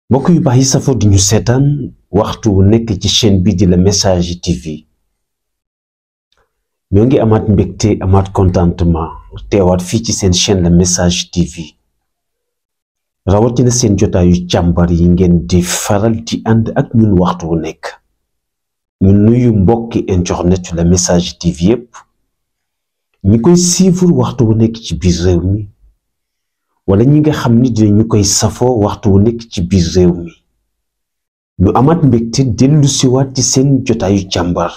mbokk yu baax yi safoo di ñu seetaan waxtu wu nekk ci chaîne bi di Le Message TV ñoo ngi amaat mbégte amaat contentement teewaat fii ci seen chaîne Le Message TV rawatina seen jotaayu càmbar yi ngeen di faral di ànd ak ñun waxtu wu nekk ñu nuyu mbokki internet Le Message TV yépp ñi koy suivre waxtu wu nekk ci biir réew mi wala ñi nga xam ni dinañu koy safoo waxtu wu nekk ci biir réew mi ñu amaat mbégte dellu siwaat ci seen jotaayu càmbar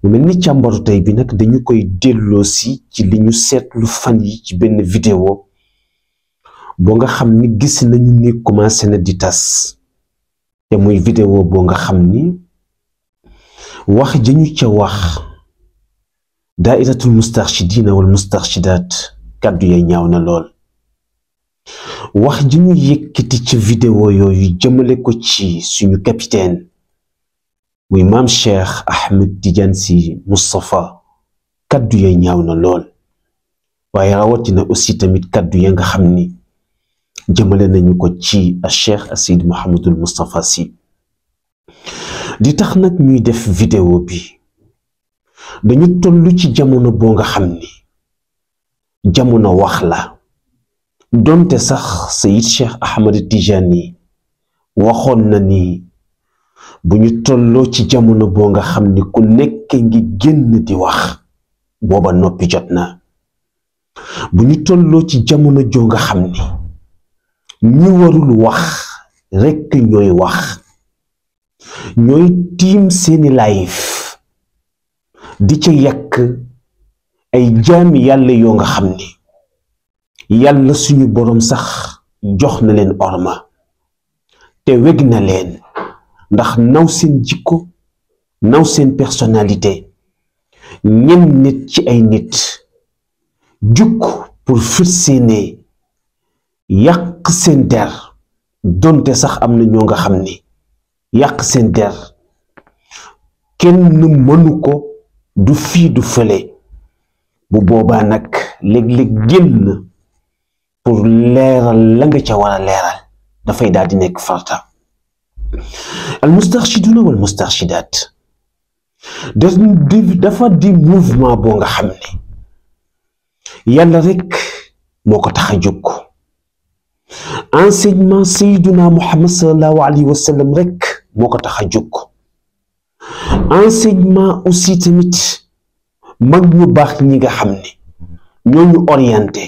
mu mel ni càmbaru tey bi nag dañu koy delloo si ci li ñu seetlu fan yi ci benn vidéo boo nga xam ni gis nañu ni commencé na di tas te muy vidéo boo nga xam ni wax jañu ca wax daairatul mustarshidina wal mustarshidat kàddu ya ñaaw na lool wax ji ñu yëkkati ci vidéo yooyu jëmale ko ci suñu capitaine muy maam Cheikh Ahmed Tidiane Sy Moustapha kaddu ya ñaaw na lool waaye rawatina aussi tamit kaddu ya nga xam ni jëmale nañu ko ci Cheikh Seydi Mouhamadul Moustapha Sy di tax nag ñuy def vidéo bi dañu tollu ci jamono boo nga xam ni jamono wax la donte sax Seyid Cheikh Ahmed Tidiane waxoon na ni bu ñu tolloo ci jamono boo nga xam ni ku nekk ngi génn di wax booba noppi jot na bu ñu tolloo ci jamono joo nga xam ni ñi warul wax rekk ñooy wax ñooy tiim seeni live di ca yàq ay jaami yàlla yoo nga xam ni yàlla suñu boroom sax jox na leen orma te weg na leen ndax naw seen jikko naw seen personnalité ñen nit ci ay nit jukk pour firseene yàq seen der donte sax am na ñoo nga xam ni yàq seen der kenn mënu ko du fii du fële bu boobaa nag léeg-léeg génn pour leeral la nga ca war a leeral dafay daal di nekk farta al mustarshiduna wal mustarshidat dafa di mouvement boo nga xam ne yàlla rek moo ko tax a jóg enseignement sayyiduna Muhammad sallallahu alayhi wa sallam rek moo ko tax a jóg enseignement aussi tamit mag ñu baax ñi nga xam ne ñoo ñu orienté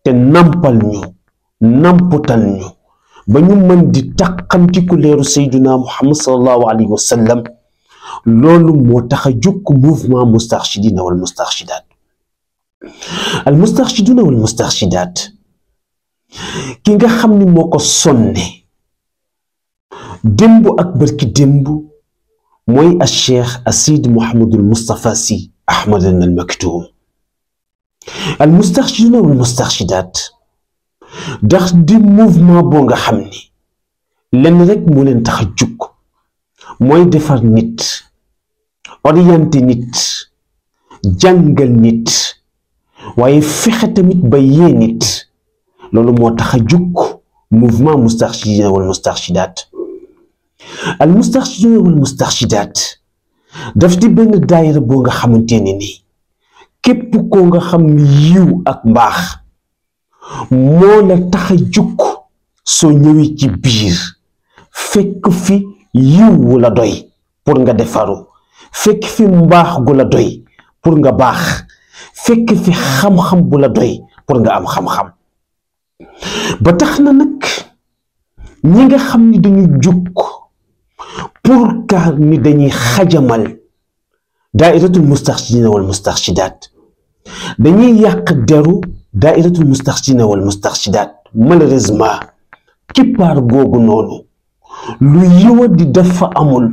te nampal ñu namputal ñu ba ñu mën di taqamtiku leeru sayduna Muhammad sallallahu alayhi wa sallam loolu moo tax a jóg mouvement mustarshidina wal mustarshidat al mustarshiduna wal mustarshidat ki nga xam ni moo ko sonne démb ak barki démb mooy al cheikh Seydi Mouhamadul Moustapha Sy Ahmad al Maktoum al mustarshiduna wal mustarshidat ndax di mouvement boo nga xam ni lenn rek moo leen tax a jug mooy defar nit orienté nit jàngal nit waaye fexe tamit ba yee nit loolu moo tax a jug mouvement mustarshidina wal mustarshidat al mustarshidina wal mustarshidat daf di benn daayira boo nga xamante ne nii képp koo nga xam ni yiw ak mbaax moo la tax a jug soo ñëwee ci biir fekk fi yiw wu la doy pour nga defaru fekk fi mbaax gu la doy pour nga baax fekk fi xam-xam bu la doy pour nga am xam-xam ba tax na nag ñi nga xam ni dañu jug pour ka ni dañuy xajamal daairatul mustarshidina wal mustarshidat dañuy yàq deru daairatul mustarshidina wal mustarshidat malheureusement kippaar googu noonu lu yiwa di dafa amul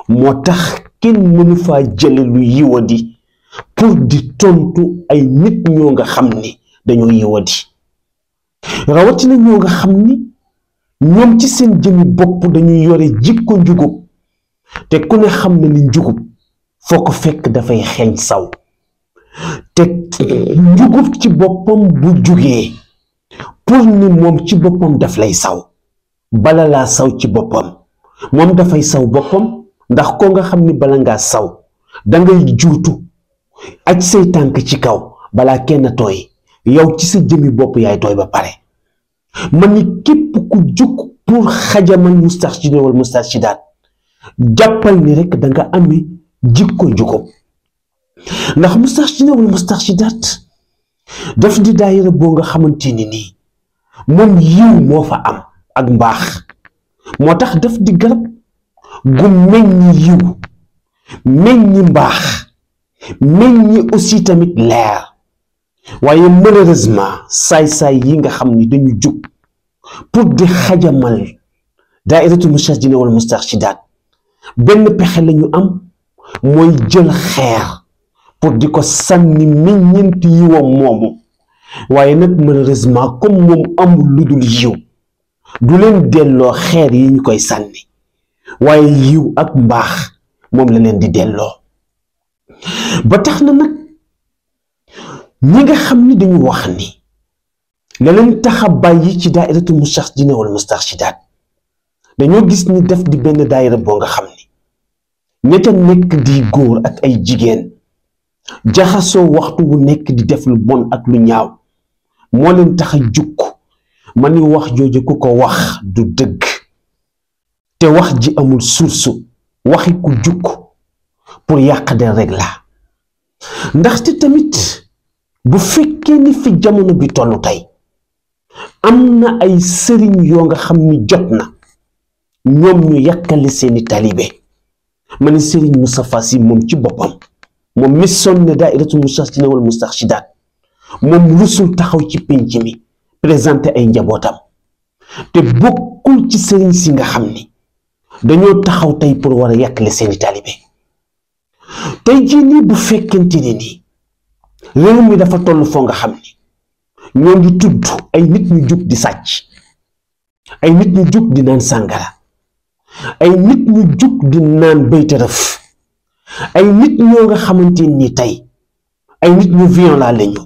moo tax kenn mënu faa jële lu yiwa di pour di tontu ay nit ñoo nga xam ni dañoo yiwa di rawatina ñoo nga xam ni ñoom ci seen jëmi bopp dañuy yore jikko njugub te ku ne xam na ni njugub foo ko fekk dafay xeeñ saw te te njugub ci boppam bu jugee pour ni moom ci boppam daf lay saw bala laa saw ci boppam moom dafay saw boppam ndax ko nga xam ni bala ngaa saw dangay juutu aj say tànk ci kaw balaa kenn tooy yow ci sa jëmi bopp yaay tooy ba pare man ni képp ku jug pour xajamal mustarchidin wal mustarchidaat jàppal ni rek danga amee jikko njugub ndax mustarchidin wal mustarchidaat daf di daayira boo nga xamante ni nii moom yiw moo fa am ak mbaax moo tax daf di garab gu meññi yiw meññi mbaax meññi aussi tamit leer waaye malheureusement saay-saay yi nga xam ni dañu jug pour di xajamal daayiratul mustarchidin wal mustarchidaat benn pexe lañu am mooy jël xeer pour di ko sànni meññeent yiwam moomu waaye nag malheureusement comme moom amul lu dul yiw du leen delloo xeer yi ñu koy sànni waaye yiw ak mbaax moom la leen di delloo ba tax na nag ñi nga xam ni dañu wax ni la leen tax a bàyyi ci daayiratul mustarchidin wal mustarchidaat dañoo gis ni def di benn daayira boo nga xam ni ña ca nekk di góor ak ay jigéen jaxasoo waxtu wu nekk di def lu bon ak lu ñaaw moo leen tax a jukk ma ni wax jooju ku ko wax du dëgg te wax ji amul source waxi ku jukk pour yàq der rek la ndaxte tamit bu fekkee ni fi jamono bi tollu tey am na ay sëriñ yoo nga xam ni jot na ñoom ñu yàkkale seeni taalibe ma ni sëriñ Moustapha Sy moom ci boppam moom mi sonne daayiratul mustarchidin wal mustarchidaat moom rusul taxaw ci pénc mi présenté ay njabootam te bokkul ci sëriñ si nga xam ni dañoo taxaw tey pour war a yàkkale seeni taalibe tey jii nii bu fekkente ne nii réew mi dafa toll foo nga xam ni ñoo ngi tudd ay nit ñu jug di sàcc ay nit ñu jug di naan sàngara ay nit ñu jug di naan baytërëf ay nit ñoo nga xamante ni tey ay nit ñu violent lañu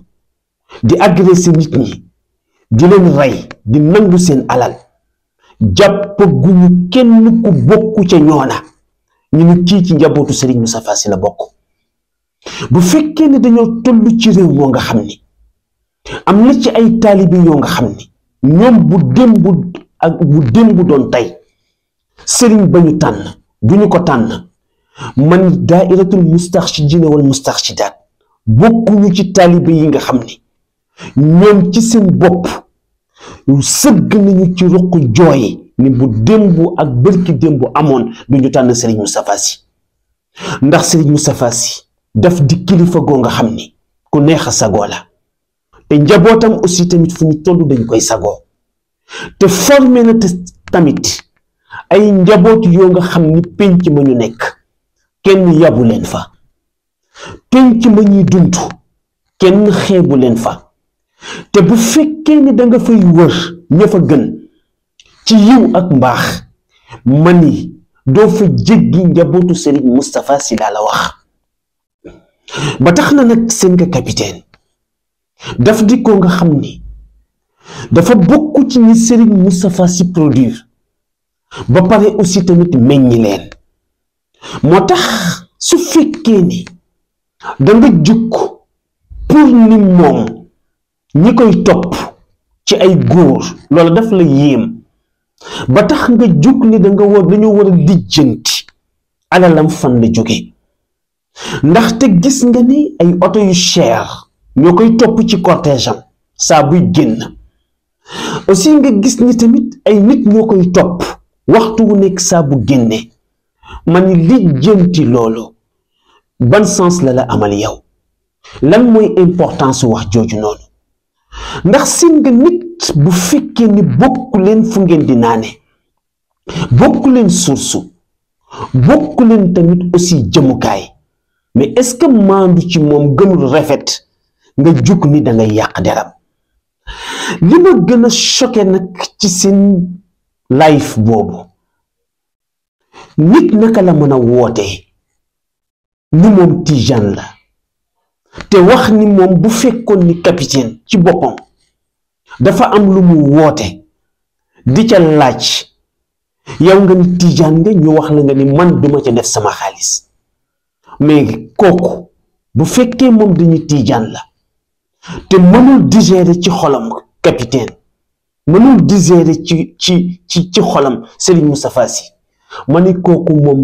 di agresser nit ñi di leen rey di nangu seen alal jàpp guñu kenn ku bokku ca ñoona ñu ni kii ci njabootu Serigne Moustapha Sy la bokk bu fekkee ne dañoo toll ci réew moo nga xam ni am na ci ay taalibi yoo nga xam ni ñoom bu démb doon tey sëriñ ba ñu tànn du ñu ko tànn man daayiratul mustarchidin wal mustarchidaat bokkuñu ci taalibe yi nga xam ni ñoom ci seen bopp sëgg nañu ci ruq jooy ni bu démb ak bërki démb amoon du ñu tànn sëriñ Moustapha Sy ndax sëriñ Moustapha Sy daf di kilifa goo nga xam ni ku neex a sagoo la te njabootam aussi tamit fu ñu toll dañ koy sagoo te formé na tamit ay njaboot yoo nga xam ni penc ma ñu nekk kenn yabu leen fa penc ma ñuy dund kenn xeebu leen fa te bu fekkee ni danga fay wër ña fa gën ci yiw ak mbaax mani doo fa jéggi njabootu Serigne Moustapha Sy laa la wax ba tax na nag seen nga capitaine daf di ko nga xam ni dafa bokk ci ñi Serigne Moustapha Sy produire ba pare aussi tamit meññi leen moo tax su fekkee ni danga jukk pour ni moom ñi koy topp ci ay góor loolu daf la yéem ba tax nga jukk ni dañoo war a lijjanti alalam fan la jóge ndaxte gis nga ni ay oto yu cher ñoo koy topp ci cortège am saa buy génn aussi nga gis ni tamit ay nit ñoo koy topp waxtu wu nekk saa bu génne man lijjanti loolu ban sens la amal yow lan mooy importance wax jooju noonu ndax seen nga nit bu fekkee ni bokku leen fu ngeen di naane bokku leen source bokku leen tamit aussi jëmukaay mais est-ce que maandu ci moom gënul rafet nga juk ni da ngay yàq deram li ma gën a choqué nag ci seen life boobu nit naka la mën a wootee ni moom tijaan la te wax ni moom bu fekkoon ni capitaine ci boppam dafa am lu mu woote di ca laaj yow nga ni tijaan nga ñu wax la nga ni man duma ca def sama xaalis mais kooku bu fekkee moom dañuy tijaan la te mënul digérer ci xolam capitaine mënul digérer ci xolam Serigne Moustapha Sy ma ni kooku moom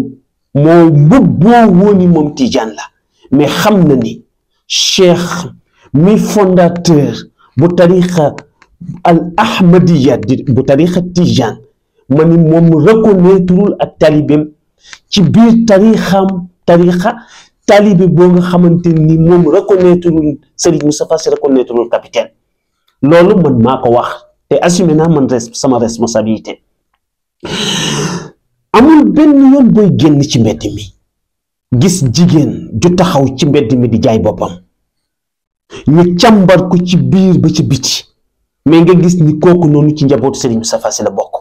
moo mbubboo wooni moom tijaan la mais xam na ni cheikh mi fondateur bu tariqa al ahmadiya bu tariqa tijaan ma ni moom reconnaîtreul ak talibem ci biir tariqa talibé boo nga xamante ni moom reconnaîtreul Serigne Moustapha Sy reconnaîtreul capitaine loolu man maa ko wax te assumé naa man sama responsabilité amul benn yoon booy génn ci mbedd mi gis jigéen ju taxaw ci mbedd mi di jaay boppam ñu càmbar ko ci biir ba ci biti mais nga gis ni kooku noonu ci njabootu Serigne Moustapha Sy la bokk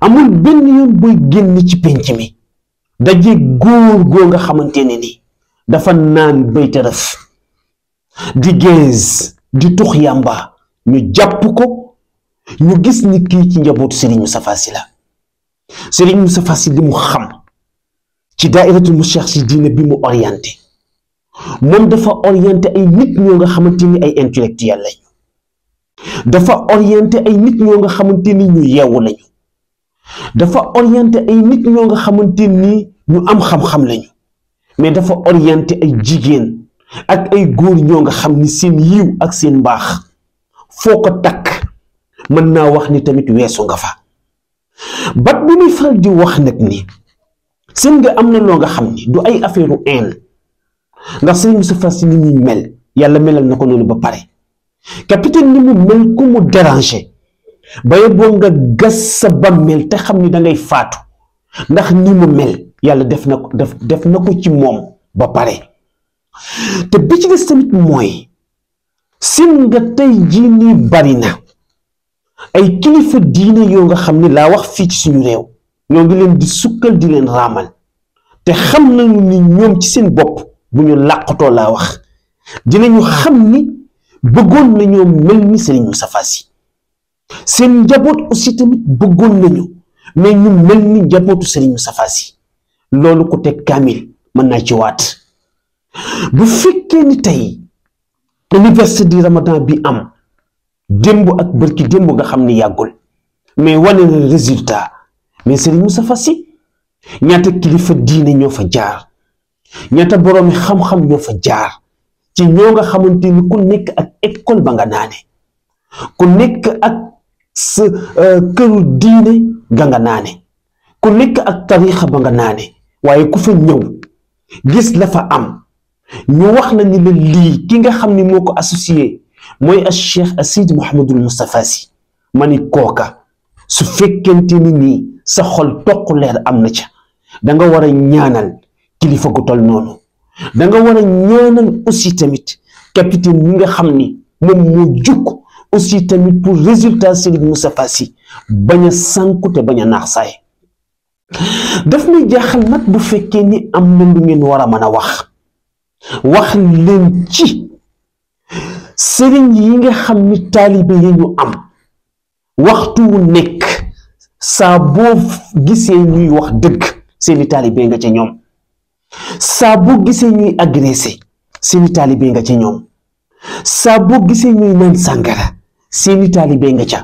amul benn yoon booy génn ci penc mi daje góor goo nga xamante ne ni dafa naan bay tërëf di geez di tux yàmba ñu jàpp ko ñu gis ni kii ci njabootu Serigne Moustapha Sy la Serigne Moustapha Sy li mu xam ci daayiratul Moustarchidine bi mu orienté moom dafa orienté ay nit ñoo nga xamante ni ay intellectuel lañu dafa orienté ay nit ñoo nga xamante ni ñu yeewu lañu dafa orienté ay nit ñoo nga xamante ni ñu am xam-xam lañu mais dafa orienté ay jigéen ak ay góor ñoo nga xam ni seen yiw ak seen mbaax foo ko takk mën naa wax ni tamit weesu nga fa bat bi muy faral di wax nag ni seen nga am na loo nga xam ni du ay affaire u haine ndax Serigne Moustapha Sy ni muy mel yàlla melal na ko noonu ba pare capitaine ni mu mel ku mu déranger baye boo nga gas sa bàmmeel te xam ni dangay faatu ndax ni mu mel yàlla def na ko ci moom ba pare te bi ci des tamit mooy seen nga tey jii nii bari na ay kilifa diine yoo nga xam ni laa wax fii ci suñu réew ñoo ngi leen di sukkal di leen raamal te xam nañu ni ñoom ci seen bopp bu ñu làqatoo laa wax dinañu xam ni bëggoon nañoo mel ni Serigne Moustapha Sy seen njaboot aussi tamit bëggoon nañu mais ñu mel ni njabootu Serigne Moustapha Sy loolu ku teg kaamil mën naa ci waat bu fekkee ni tey université du Ramadan bi am démb ak bërki démb nga xam ni yàggul mais wane na résultat mais Serigne Moustapha Sy ñaata kilifa diine ñoo fa jaar ñaata boroomi xam-xam ñoo fa jaar ci ñoo nga xamante ni ku nekk ak école ba nga naane ku nekk ak sa këru diine ga nga naane ku nekk ak tarixa ba nga naane waaye ku fa ñëw gis la fa am ñu wax na ni la lii ki nga xam ni moo ko associé mooy a Cheikh Seydi Mouhamadul Moustapha Sy ma ni kooka su fekkente ni nii sa xol toq leer am na ca da nga war a ñaanal kilifa gu tol noonu da nga war a ñaanal aussi tamit capitaine ñi nga xam ni moom moo jukk aussi tamit pour résultat Serigne Moustapha Sy bañ a sànku te bañ a naax saay daf may jaaxal nag bu fekkee ni am na lu ngeen war a mën a wax leen ci sëriñ yi nga xam ni taalibe yi ñu am waxtu wu nekk saa boo gisee ñuy wax dëgg seeni taalibe nga ca ñoom saa boo gisee ñuy agressé seeni taalibe nga ca ñoom saa boo gisee ñuy naan sàngara seeni taalibe nga ca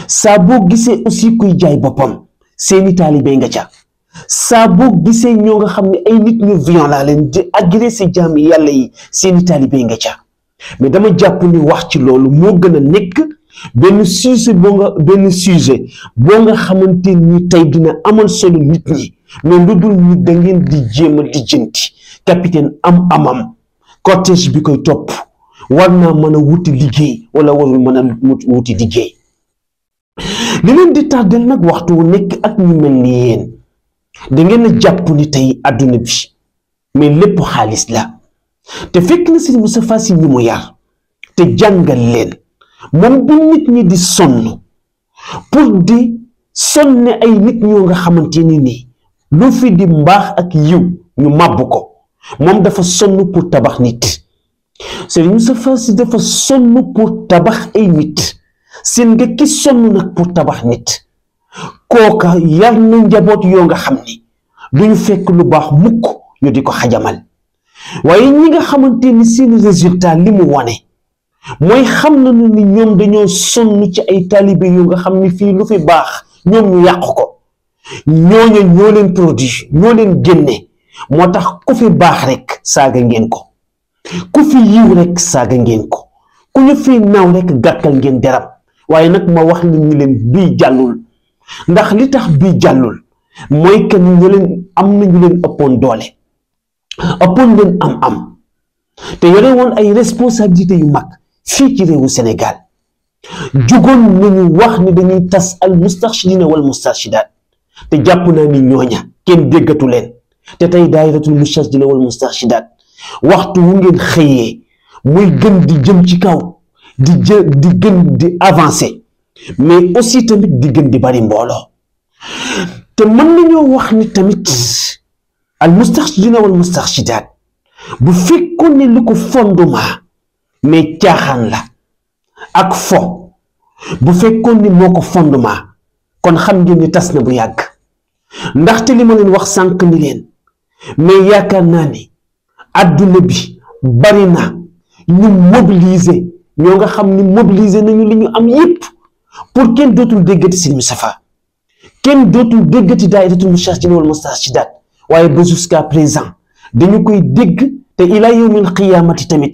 saa boo gisee aussi kuy jaay boppam seeni taalibe nga ca saa boo gisee ñoo nga xam ne ay nit ñu violent leen di agressé jaam yàlla yi seeni taalibe nga ca mais dama jàpp ni wax ci loolu moo gën a nekk benn sujet boo nga xamante ni tey dina amal solo nit ñi mais lu dul nit da ngeen di jéem a lijjanti capitaine amam cortège bi koy topp war naa mën a wuti liggéey wala warul mën a wuti liggéey li leen di tardel nag waxtu wu nekk ak ñu mel ni yéen da ngeen a jàpp ni tey àdduna bi mais lépp xaalis la te fekk na Serigne Moustapha Sy ñi mu yar te jàngal leen moom bu nit ñi di sonn pour di sonne ay nit ñoo nga xamante ni nii lu fi di mbaax ak yiw ñu màbb ko moom dafa sonn pour tabax nit Serigne Moustapha Sy dafa sonn pour tabax ay nit seen nga ki sonn nag pour tabax nit kooka yar na njaboot yoo nga xam ni duñu fekk lu baax mukk ñu di ko xajamal waaye ñi nga xamante ni seen résultat li mu wane mooy xam nañu ni ñoom dañoo sonn ci ay taalibe yu nga xam ni fii lu fi baax ñoom ñu yàq ko ñooñu ñoo leen produit ñoo leen génne moo tax ku fi baax rek saaga ngeen ko ku fi yiw rek saaga ngeen ko ku ñu fi naaw rek gàkkal ngeen deram waaye nag ma wax ni ñu leen bii jàllul ndax li tax bii jàllul mooy que ñu leen am na ñu leen ëppoon doole ëppoon leen am te yore woon ay responsabilités yu mag fii ci réewu Sénégal jugoon nañu wax ni dañuy tas al mustarshidina wal mustarshidat te jàpp naa ni ñooña kenn déggatu leen te tey daayiratul mustarshidina wal mustarshidat waxtu wu ngeen xëyee muy gën di jëm ci kaw di gën di avancer mais aussi tamit di gën di bari mbooloo te mën nañoo wax ni tamit al mustarshidina wal mustarshidat bu fekkoon ne lu ko fondement mais caaxaan la ak fo bu fekkoon ni moo ko fondement kon xam ngeen ni tas na bu yàgg ndaxte li ma leen wax sànq ni leen mais yaakaar naa ni adduna bi bari na ñu mobiliser ñoo nga xam ni mobiliser nañu li ñu am yépp pour kenn dootul déggati Serigne Moustapha kenn dootul déggati daayiratul mustarshidina wal mustarshidat waaye ba jusqu'à présent dañu koy dégg te ila yawmil qiyaamati tamit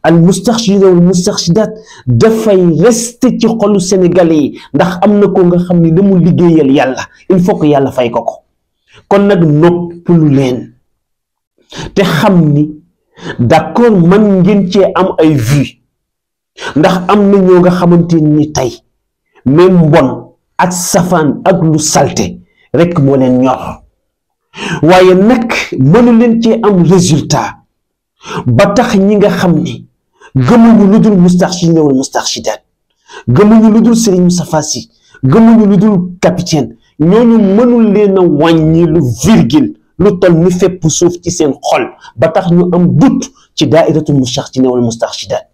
al mustarshidina wal mustarshidat dafay rester ci xolu Sénégalais yi ndax am na ko nga xam ni la mu liggéeyal yàlla il faut que yàlla fay ko ko kon nag noppalu leen te xam ni d'accord man ngeen cee am ay vues ndax am na ñoo nga xamante ni tey même mbon ak safaan ak lu salte rek moo leen ñor waaye nag mënu leen cee am résultat ba tax ñi nga xam ni gëmuñu lu dul mustarshidina wal mustarshidat gëmuñu lu dul Serigne Moustapha Sy gëmuñu lu dul capitaine ñooñu mënul leen a wàññi lu virgule lu toll ni fépp suuf ci seen xol ba tax ñu am doute ci daa'iratul mustarshidina wal mustarshidat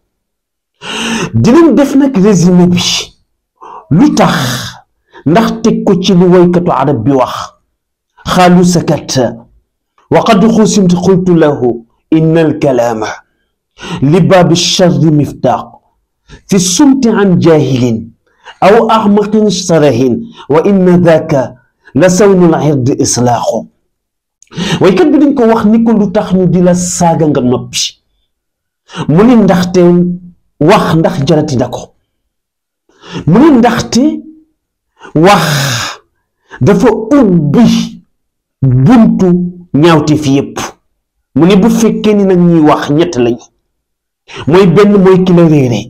dinañ def nag résumé bi lu tax ndax teg ko ci lu woykatu arab bi wax xaalu sakat wa qad xusimtu qultu lahu inna alkalaama li baabi charri miftaaq fi sumti an jaahilin aw axmaqin sarahin wa inna daaka la sawnu l-irdi islaaxu waykat bi dañ ko wax ni ko lu tax ñu di la saaga nga noppi mu ni ndaxte wax ndax jarati na ko mu ni ndaxte wax dafa ubbi buntu ñaawte fi yépp mu ni bu fekkee ni nag ñuy wax ñett lañu mooy benn mooy ki la réere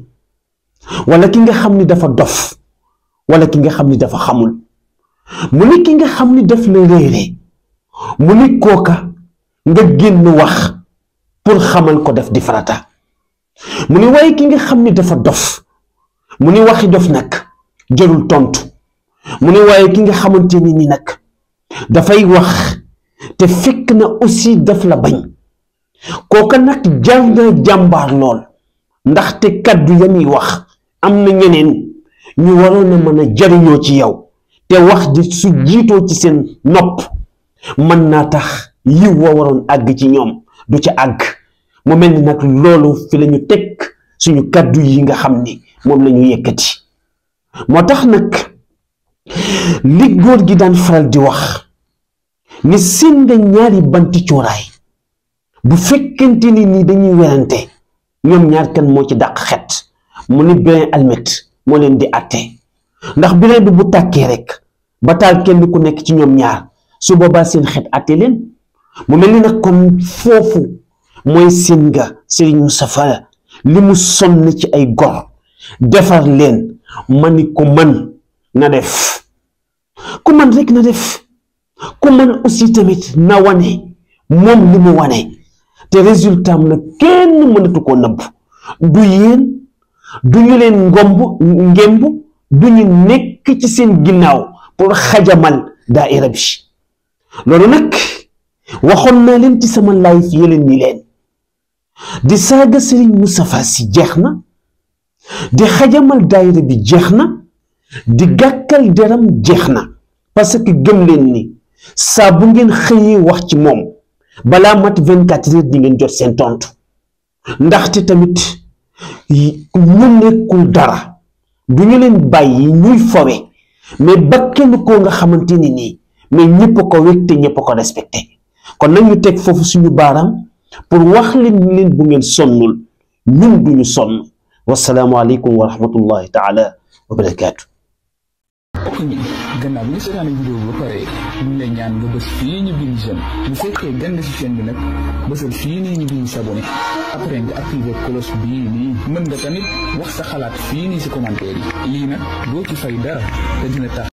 wala ki nga xam ni dafa dof wala ki nga xam ni dafa xamul mu ni ki nga xam ni daf la réere mu ni kooka nga génn wax pour xamal ko def di farata mu ni waaye ki nga xam ni dafa dof mu ni waxi dof nag jarul tontu mu ni waaye ki nga xamante ni nag dafay wax te fekk na aussi daf la bañ kooka nag jar na jàmbaar lool ndaxte kaddu ya muy wax am na ñeneen ñu waroon a mën a jariñoo ci yow te wax ji su jiitoo ci seen nopp mën naa tax yiw wa waroon àgg ci ñoom du ci àgg mu mel ni nag loolu fi la ñu teg suñu kaddu yi nga xam ni moom la ñu yëkkati moo tax nag li góor gi daan faral di wax ni seen nga ñaari banti cuuraay bu fekkente ni nii dañuy werante ñoom ñaar kan moo ci dàq xet mu ni brin almet moo leen di atte ndax brin bi bu tàkkee rek ba taal kenn ku nekk ci ñoom ñaar su boobaa seen xet atte leen mu mel ni nag kon foofu mooy seen nga Serigne Moustapha li mu sonn ci ay gor defar leen ma ni ku man na def ku man rek na def ku man aussi tamit na wane moom li mu wane te résultat am na kenn mënatu koo nëbb du yéen du ñu leen ngemb du ñu nekk ci seen ginnaaw pour xajamal daaira bi loolu nag waxoon naa leen ci sama live yëleen ni leen di saaga Serigne Moustapha Sy jeex na di xajamal daayira bi jeex na di gàkkal deram jeex na parce que gëm leen ni saa bu ngeen xëyee wax ci moom balaa mat 24 heures di ngeen jot seen tontu ndaxte tamit ñu nekkul dara du ñu leen bàyyi ñuy fowe mais bakkelu ko nga xamante ni nii mais ñëpp ko wekk te ñëpp ko respecté kon nag ñu teg foofu suñu baaraam pour wax leen bu ngeen sonnul ñun duñu sonn wasalaamu aleykum wa rahmatullahi taala wa barakaatu. gannaaw bi nga seetaane vidéo bi ba pare ñu ngi lay ñaan nga bës fii ñu bind j'aime bu fekkee gën ci chaîne bi nag bësal fii nii ñu bind s'abonné après nga activer cloche bii nii mën nga tamit wax sa xalaat fii nii si commentaire yi lii nag doo ci fay dara te dina tax